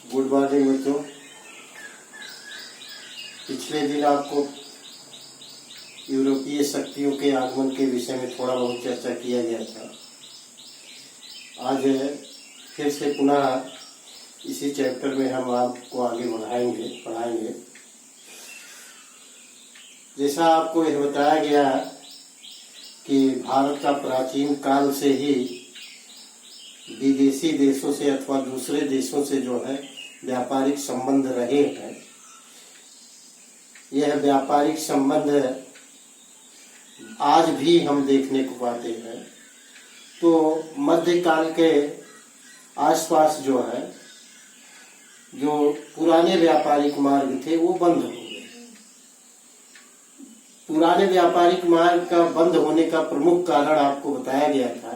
Good morning बच्चों। पिछले दिन आपको यूरोपीय शक्तियों के आगमन के विषय में थोड़ा बहुत चर्चा किया गया था। आज फिर से पुनः इसी चैप्टर में हम आपको आगे पढ़ाएंगे। जैसा आपको यह बताया गया कि भारत का प्राचीन काल से ही विदेशी देशों से अथवा दूसरे देशों से जो है व्यापारिक संबंध रहे हैं। यह व्यापारिक संबंध आज भी हम देखने को पाते हैं। तो मध्यकाल के आसपास जो है जो पुराने व्यापारिक मार्ग थे वो बंद हो गए। पुराने व्यापारिक मार्ग का बंद होने का प्रमुख कारण आपको बताया गया था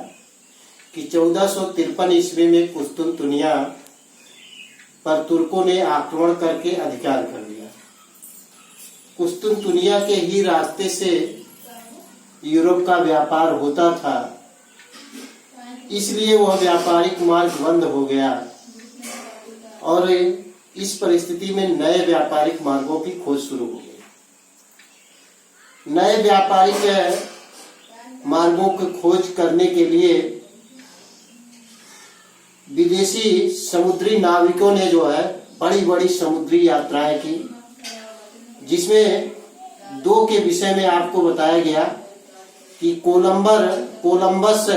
कि 1453 ईस्वी में कुस्तुनतुनिया पर तुर्कों ने आक्रमण करके अधिकार कर लिया। कुस्तुनतुनिया के ही रास्ते से यूरोप का व्यापार होता था, इसलिए वह व्यापारिक मार्ग बंद हो गया और इस परिस्थिति में नए व्यापारिक मार्गों की खोज शुरू हो गई। नए व्यापारिक मार्गों की खोज करने के लिए विदेशी समुद्री नाविकों ने जो है बड़ी बड़ी समुद्री यात्राएं की, जिसमें दो के विषय में आपको बताया गया कि कोलंबस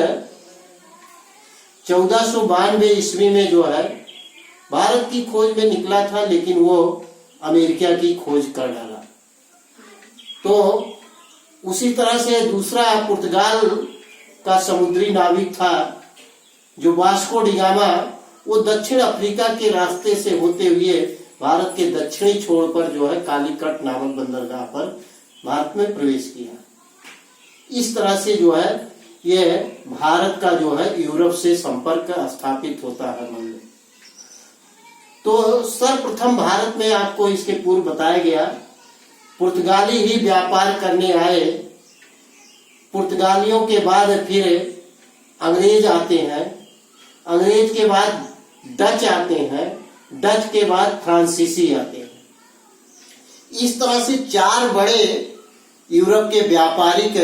1492 ईस्वी में जो है भारत की खोज में निकला था, लेकिन वो अमेरिका की खोज कर डाला। तो उसी तरह से दूसरा पुर्तगाल का समुद्री नाविक था जो वास्को डी गामा, वो दक्षिण अफ्रीका के रास्ते से होते हुए भारत के दक्षिणी छोर पर जो है कालीकट नामक बंदरगाह पर भारत में प्रवेश किया। इस तरह से जो है ये भारत का जो है यूरोप से संपर्क स्थापित होता है मन में। तो सर्वप्रथम भारत में आपको इसके पूर्व बताया गया पुर्तगाली ही व्यापार करने आए। पुर्तगालियों के बाद फिर अंग्रेज आते हैं, अंग्रेज के बाद डच आते हैं, डच के बाद फ्रांसीसी आते हैं। इस तरह से चार बड़े यूरोप के व्यापारिक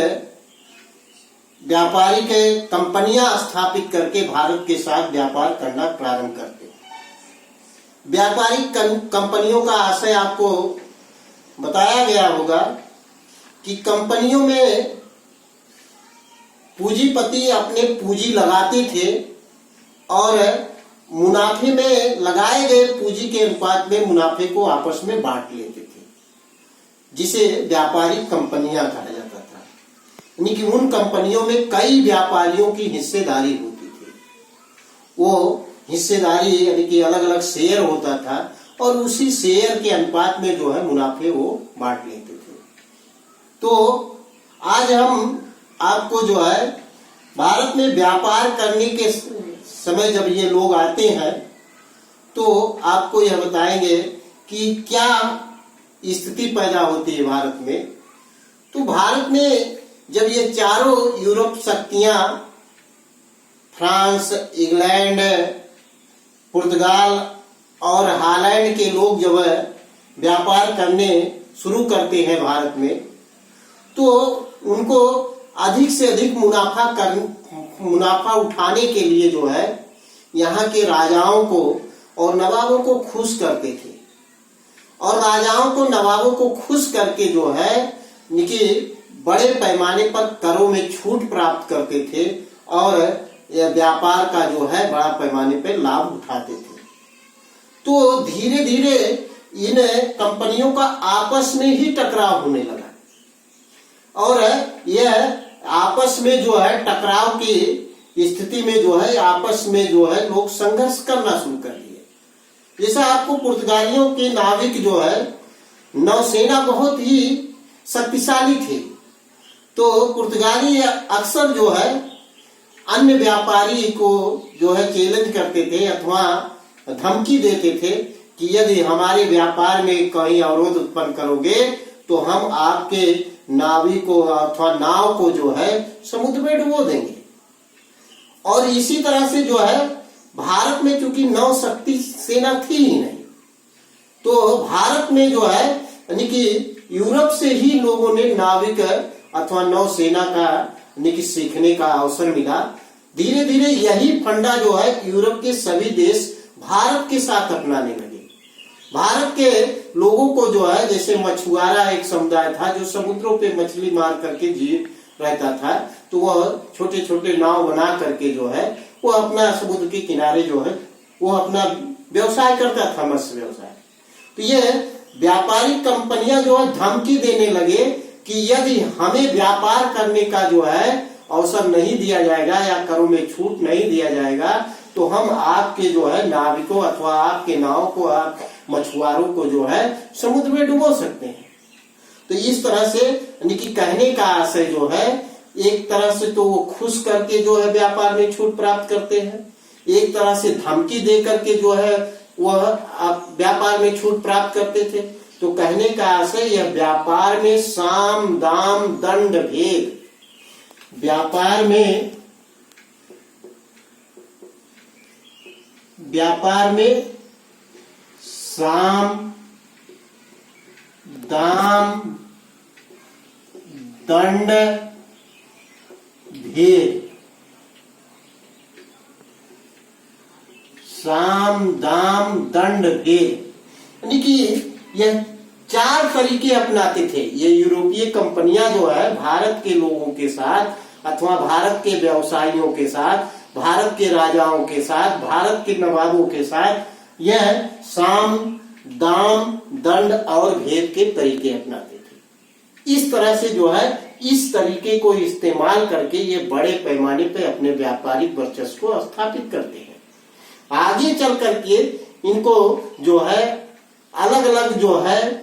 कंपनियां स्थापित करके भारत के साथ व्यापार करना प्रारंभ करते हैं। व्यापारिक कंपनियों का आशय आपको बताया गया होगा कि कंपनियों में पूंजीपति अपने पूंजी लगाते थे और मुनाफे में लगाए गए पूंजी के अनुपात में मुनाफे को आपस में बांट लेते थे, जिसे व्यापारिक कंपनियां कहा जाता था। यानी कि उन कंपनियों में कई व्यापारियों की हिस्सेदारी होती थी। वो हिस्सेदारी यानी कि अलग अलग शेयर होता था और उसी शेयर के अनुपात में जो है मुनाफे वो बांट लेते थे। तो आज हम आपको जो है भारत में व्यापार करने के समय जब ये लोग आते हैं तो आपको यह बताएंगे कि क्या स्थिति पैदा होती है भारत में। तो भारत में जब ये चारों यूरोप शक्तियां फ्रांस, इंग्लैंड, पुर्तगाल और हॉलैंड के लोग जब व्यापार करने शुरू करते हैं भारत में, तो उनको अधिक से अधिक मुनाफा उठाने के लिए जो है यहाँ के राजाओं को और नवाबों को खुश करते थे। और राजाओं को नवाबों को खुश करके जो है बड़े पैमाने पर करों में छूट प्राप्त करते थे और व्यापार का जो है बड़ा पैमाने पर लाभ उठाते थे। तो धीरे धीरे इन कंपनियों का आपस में ही टकराव होने लगा और यह आपस में जो है टकराव की स्थिति में जो है आपस में जो है लोग संघर्ष करना शुरू कर दिए। जैसा आपको पुर्तगालियों के नाविक जो है नौसेना बहुत ही शक्तिशाली थे, तो पुर्तगाली अक्सर जो है अन्य व्यापारी को जो है चैलेंज करते थे अथवा धमकी देते थे कि यदि हमारे व्यापार में कहीं अवरोध उत्पन्न करोगे तो हम आपके नावी को अथवा नाव को जो है समुद्र में डुबो देंगे। और इसी तरह से जो है भारत में चूंकि नौ शक्ति सेना थी ही नहीं, तो भारत में जो है यानी कि यूरोप से ही लोगों ने नाविक अथवा नौसेना का यानी कि सीखने का अवसर मिला। धीरे धीरे यही फंडा जो है यूरोप के सभी देश भारत के साथ अपनाने लगे। भारत के लोगों को जो है, जैसे मछुआरा एक समुदाय था जो समुद्रों पे मछली मार करके जी रहता था, तो वह छोटे छोटे नाव बना करके जो है वो अपना समुद्र के किनारे जो है वो अपना व्यवसाय करता था, मत्स्य व्यवसाय। तो ये व्यापारिक कंपनियां जो है धमकी देने लगे कि यदि हमें व्यापार करने का जो है अवसर नहीं दिया जाएगा या करों में छूट नहीं दिया जाएगा, तो हम आपके जो है नाविकों अथवा आपके नाव को, आप मछुआरों को जो है समुद्र में डुबो सकते हैं। तो इस तरह से यानी कि कहने का आशय जो है, एक तरह से तो वो खुश करके जो है व्यापार में छूट प्राप्त करते हैं, एक तरह से धमकी दे करके जो है वह व्यापार में छूट प्राप्त करते थे। तो कहने का आशय यह व्यापार में साम दाम दंड भेद, व्यापार में साम दाम दंड भेद, साम दाम दंड भेद, यानी कि यह चार तरीके अपनाते थे ये यूरोपीय कंपनियां जो है भारत के लोगों के साथ अथवा भारत के व्यवसायियों के साथ, भारत के राजाओं के साथ, भारत के नवाबों के साथ यह साम दाम दंड और भेद के तरीके अपनाते थे। इस तरह से जो है इस तरीके को इस्तेमाल करके ये बड़े पैमाने पे अपने व्यापारिक वर्चस्व को स्थापित करते हैं। आगे चल करके इनको जो है अलग अलग जो है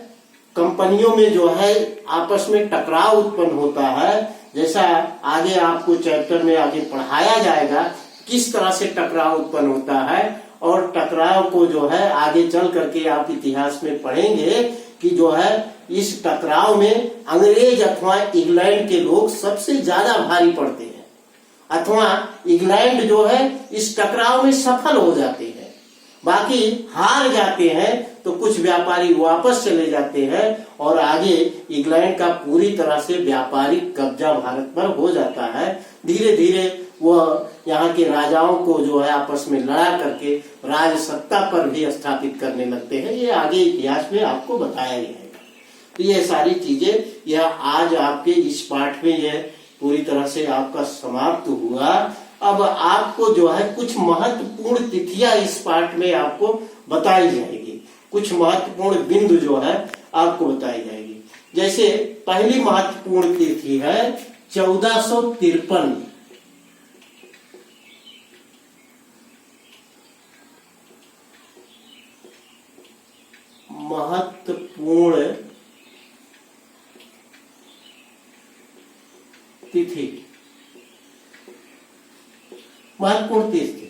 कंपनियों में जो है आपस में टकराव उत्पन्न होता है। जैसा आगे आपको चैप्टर में आगे पढ़ाया जाएगा किस तरह से टकराव उत्पन्न होता है, और टकराव को जो है आगे चल करके आप इतिहास में पढ़ेंगे कि जो है इस टकराव में अंग्रेज अथवा इंग्लैंड के लोग सबसे ज्यादा भारी पड़ते हैं, अथवा इंग्लैंड जो है इस टकराव में सफल हो जाते हैं, बाकी हार जाते हैं। तो कुछ व्यापारी वापस चले जाते हैं और आगे इंग्लैंड का पूरी तरह से व्यापारिक कब्जा भारत पर हो जाता है। धीरे धीरे वह यहाँ के राजाओं को जो है आपस में लड़ा करके राज सत्ता पर भी स्थापित करने लगते हैं। ये आगे इतिहास में आपको बताया जाएगा। तो ये सारी चीजें यह आज आपके इस पाठ में यह पूरी तरह से आपका समाप्त हुआ। अब आपको जो है कुछ महत्वपूर्ण तिथियां इस पाठ में आपको बताई जाएगी, कुछ महत्वपूर्ण बिंदु जो है आपको बताई जाएगी। जैसे पहली महत्वपूर्ण तिथि है 1453। महत्वपूर्ण तिथि, महत्वपूर्ण तिथि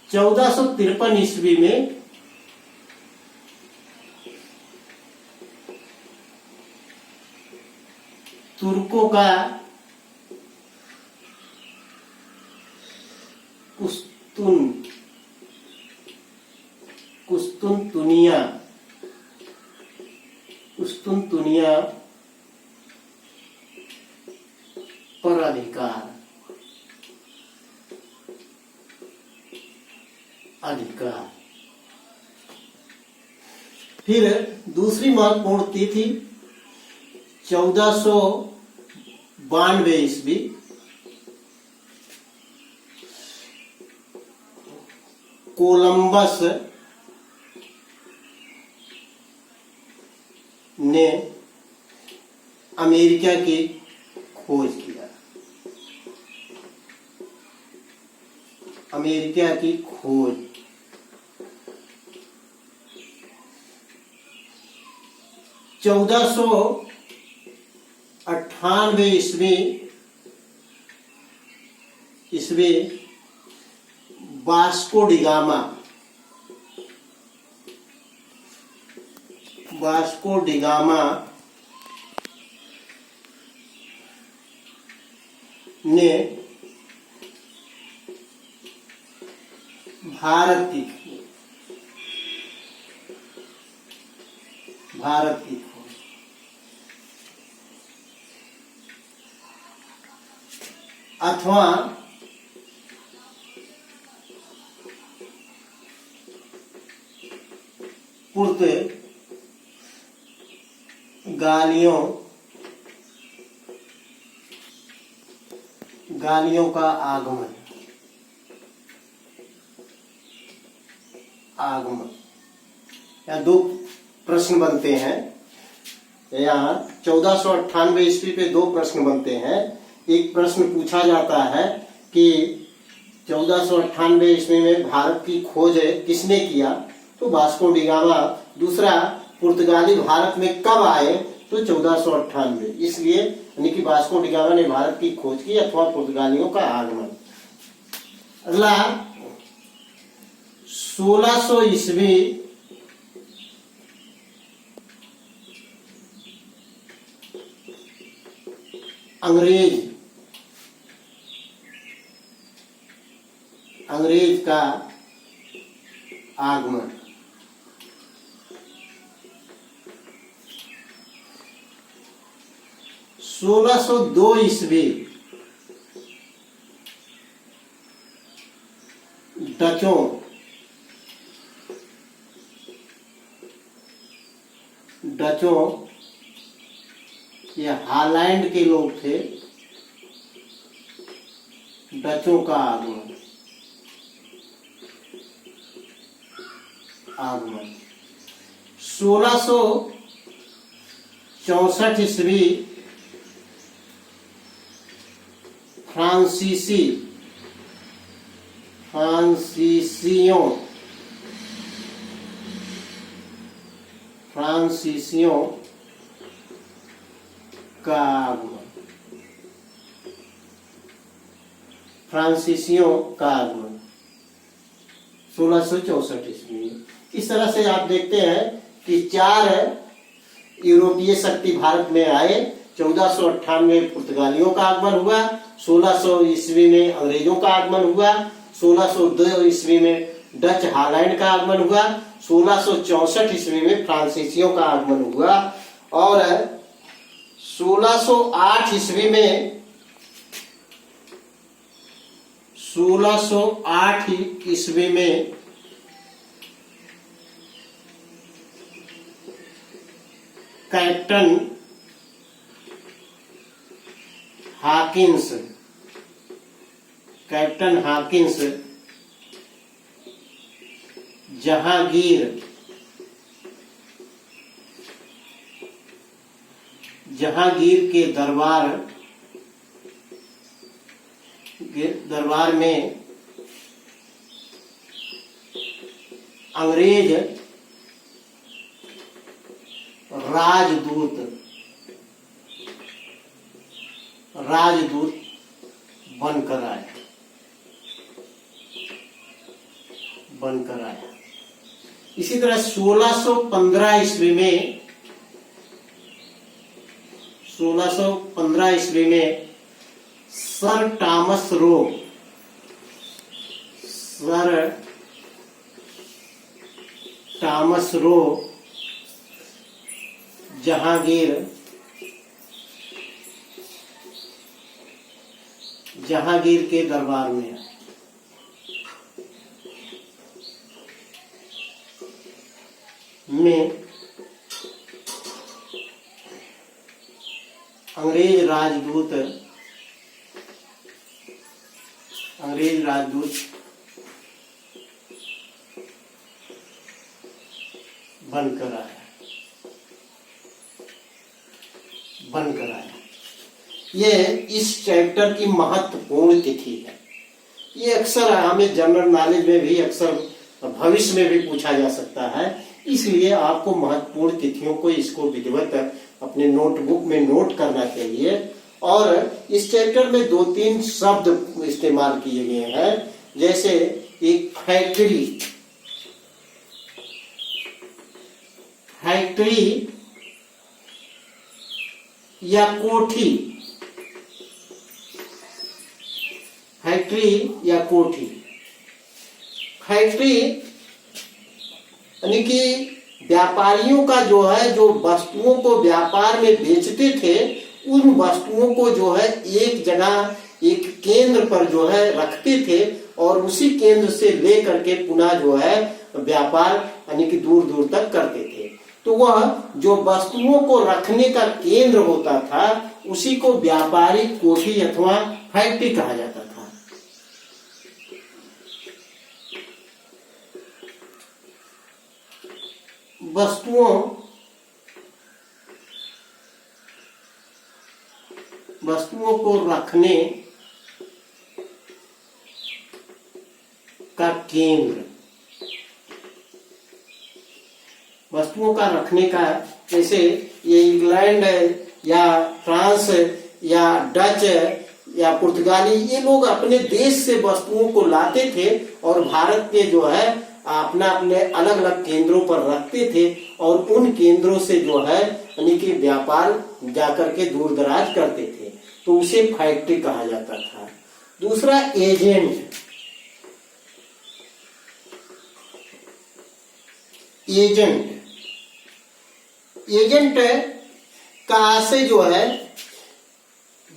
1453 ईस्वी में तुर्कों का कुस्तुनतुनिया पर अधिकार फिर दूसरी महत्वपूर्ण तिथि 1492 ईस्वी कोलंबस ने अमेरिका की खोज किया। अमेरिका की खोज 1498 ईस्वी वास्को डिगामा ने भारत की भारत की खोज, अथवा पुर्तगालियों का आगमन यहाँ दो प्रश्न बनते हैं। यहाँ 1498 ईस्वी पे दो प्रश्न बनते हैं। एक प्रश्न पूछा जाता है कि 1498 ईस्वी में भारत की खोज किसने किया, तो वास्को डी गामा। दूसरा, पुर्तगाली भारत में कब आए, तो 1498। इसलिए यानी कि वास्को डी गामा ने भारत की खोज की अथवा पुर्तगालियों का आगमन। अगला 1600 ईस्वी अंग्रेज का आगमन। 1602 ईस्वी डचों ये हॉलैंड के लोग थे, डचों का आगमन। 1664 ईस्वी फ्रांसीसियों का आगमन। फ्रांसीसियों का आगमन 1664 ईस्वी। इस तरह से आप देखते हैं कि 4 यूरोपीय शक्ति भारत में आए। 1498 में पुर्तगालियों का आगमन हुआ, 1600 ईस्वी में अंग्रेजों का आगमन हुआ, 1602 ईस्वी में डच हॉलैंड का आगमन हुआ, 1664 ईस्वी में फ्रांसीसियों का आगमन हुआ और 1608 ईस्वी में 1608 ईस्वी में कैप्टन हाकिंस जहांगीर के दरबार में अंग्रेज राजदूत बनकर आया। इसी तरह 1615 ईस्वी में सर टॉमस रो जहांगीर के दरबार में अंग्रेज राजदूत बनकर आया। ये इस चैप्टर की महत्वपूर्ण तिथि है। ये अक्सर हमें जनरल नॉलेज में भी अक्सर भविष्य में भी पूछा जा सकता है, इसलिए आपको महत्वपूर्ण तिथियों को इसको विधिवत अपने नोटबुक में नोट करना चाहिए। और इस चैप्टर में 2-3 शब्द इस्तेमाल किए गए हैं, जैसे एक फैक्ट्री या कोठी। फैक्ट्री यानी कि व्यापारियों का जो है, जो वस्तुओं को व्यापार में बेचते थे, उन वस्तुओं को जो है एक जगह, एक केंद्र पर जो है रखते थे और उसी केंद्र से ले करके पुनः जो है व्यापार यानी कि दूर दूर तक करते थे। तो वह जो वस्तुओं को रखने का केंद्र होता था उसी को व्यापारिक कोठी अथवा फैक्ट्री कहा जाता था। वस्तुओं को रखने का केंद्र, वस्तुओं का रखने का, जैसे ये इंग्लैंड या फ्रांस या डच या पुर्तगाली, ये लोग अपने देश से वस्तुओं को लाते थे और भारत के जो है अपने अलग अलग केंद्रों पर रखते थे और उन केंद्रों से जो है यानी कि व्यापार जाकर के दूर दराज करते थे, तो उसे फैक्ट्री कहा जाता था। दूसरा एजेंट, एजेंट का आशय जो है,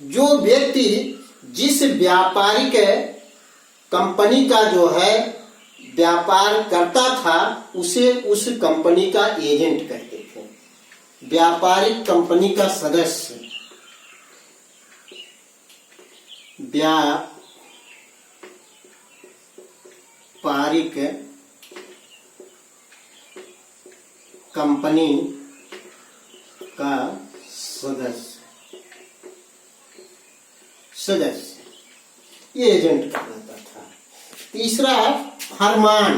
जो व्यक्ति जिस व्यापारिक कंपनी का जो है व्यापार करता था उसे उस कंपनी का एजेंट कहते थे। व्यापारिक कंपनी का सदस्य, व्यापारिक कंपनी का सदस्य ये एजेंट कहलाता था। तीसरा फरमान,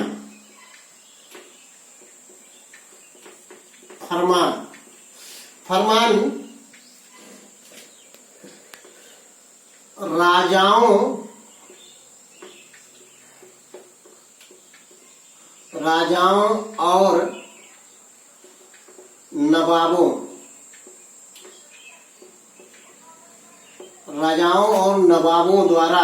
राजाओं और नवाबों द्वारा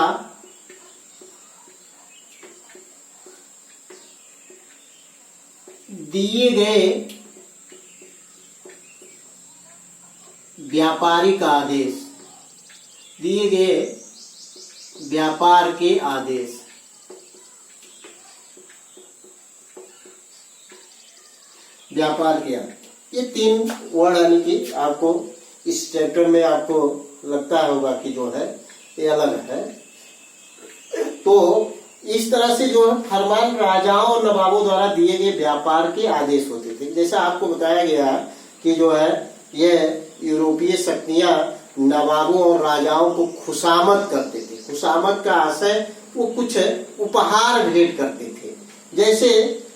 दिए गए व्यापारिक आदेश, दिए गए व्यापार के आदेश। व्यापार के आदेश, ये तीन वर्ड यानी कि आपको इस चैप्टर में आपको लगता होगा कि जो है ये अलग है। तो इस तरह से जो फरमान राजाओं और नवाबों द्वारा दिए गए व्यापार के आदेश होते थे। जैसा आपको बताया गया कि जो है ये यूरोपीय शक्तियां नवाबों और राजाओं को खुशामद करते थे। खुशामद का आशय वो कुछ उपहार भेंट करते थे। जैसे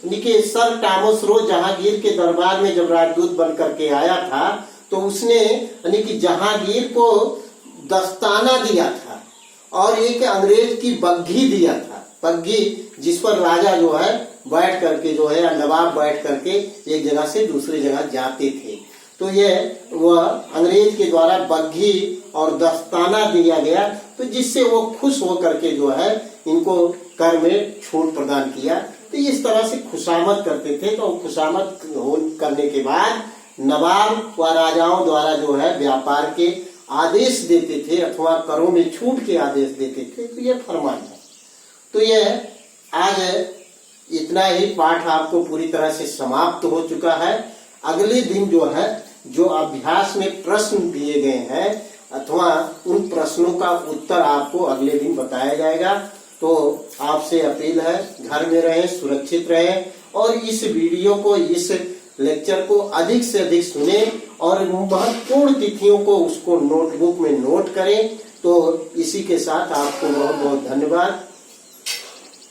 सर टॉमस रो जहांगीर के दरबार में जब राजदूत बन करके आया था तो उसने यानी कि जहांगीर को दस्ताना दिया था और एक अंग्रेज की बग्घी दिया था, बग्घी जिस पर राजा जो है बैठ करके जो है या नवाब बैठ करके एक जगह से दूसरी जगह जाते थे। तो ये वह अंग्रेज के द्वारा बग्घी और दस्ताना दिया गया, तो जिससे वो खुश होकर के जो है इनको कर में छूट प्रदान किया। तो इस तरह से खुशामद करते थे। तो खुशामद करने के बाद नवाब व राजाओं द्वारा जो है व्यापार के आदेश देते थे अथवा करों में छूट के आदेश देते थे। तो ये फरमान है। तो ये आज इतना ही पाठ आपको पूरी तरह से समाप्त हो चुका है। अगले दिन जो है जो अभ्यास में प्रश्न दिए गए हैं अथवा उन प्रश्नों का उत्तर आपको अगले दिन बताया जाएगा। तो आपसे अपील है, घर में रहें, सुरक्षित रहें और इस वीडियो को, इस लेक्चर को अधिक से अधिक सुने और महत्वपूर्ण तिथियों को उसको नोटबुक में नोट करें। तो इसी के साथ आपको बहुत बहुत धन्यवाद।